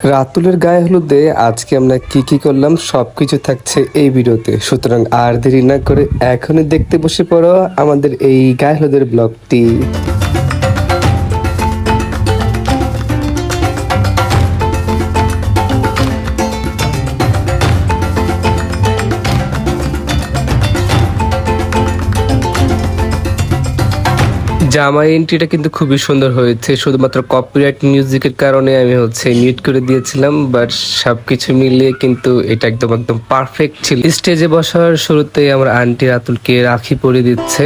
রাতুলের গায়ে হলুদে আজকে আমরা কি কি করলাম সবকিছু থাকছে এই ভিডিওতে, সুতরাং আর দেরি না করে এখনই দেখতে বসে পড়ো আমাদের এই গায়ে হলুদের ব্লগটি। জামাই এন্ট্রিটা কিন্তু খুবই সুন্দর হয়েছে, শুধুমাত্র কপিরাইট মিউজিকের কারণে আমি মিউট করে দিয়েছিলাম, বাট সবকিছু মিলিয়ে কিন্তু এটা একদম একদম পারফেক্ট ছিল। স্টেজে বসার শুরুতেই আমার আন্টি রাতুলকে রাখি পরিয়ে দিচ্ছে।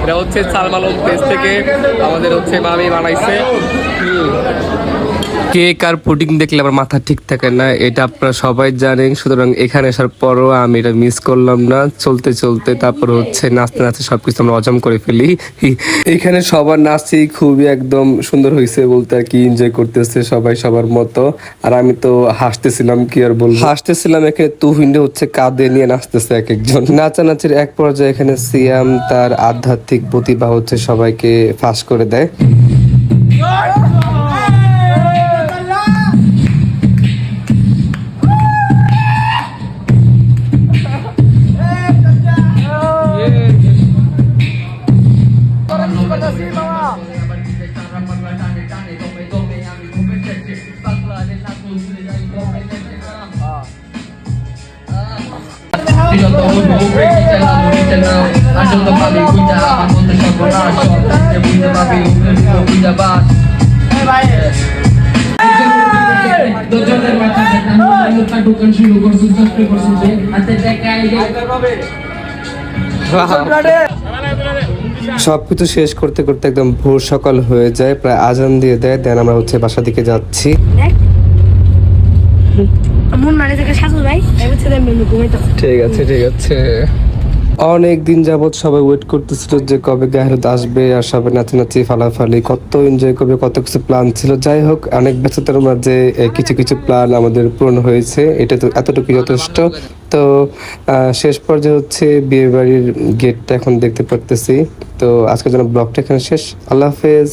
এটা হচ্ছে সালমান পেজ থেকে আমাদের মামি বানাইছে কেক আর পুডিং। দেখলে আমার মাথা ঠিক থাকে না, এটা আপনারা সবাই জানেন। সুতরাং এখানে আসার পরও আমি এটা মিস করলাম না। চলতে চলতে তারপর নাচতে নাচতে সবকিছু আমরা হজম করে ফেলি। এখানে সবার নাচই খুবই একদম সুন্দর হয়েছে, বলতে আর কি এনজয় করতেছে সবাই সবার মতো। আর আমি তো হাসতেছিলাম, কি আর বলবো, হাসতেছিলাম। এখানে তুহিনে কাঁধে নিয়ে নাচতেছে এক একজন। নাচানাচির এক পর্যায়ে এখানে সিয়াম তার আধ্যাত্মিক প্রতিভা সবাইকে ফাঁস করে দেয়। সবকিছু শেষ করতে করতে একদম ভোর সকাল হয়ে যায়, প্রায় আজান দিয়ে দেয়। দেন আমরা বাসার দিকে যাচ্ছি। ঠিক আছে ঠিক আছে। অনেক দিন যাবত সবাই ওয়েট করতেছিল যে কবে গায়ে হলুদ আসবে, আর সবাই নাচানাচি ফালাফালি কত এনজয় করবে, কত কিছু প্ল্যান ছিল। যাই হোক, অনেক ব্যস্ততার মাঝে কিছু কিছু প্ল্যান আমাদের পূরণ হয়েছে, এটা তো এতটুকু যথেষ্ট। তো শেষ পর্যায়ে বিয়ে বাড়ির গেটটা এখন দেখতে পারতেছি। তো আজকের জন্য ব্লগটা এখানে শেষ। আল্লাহ হাফেজ।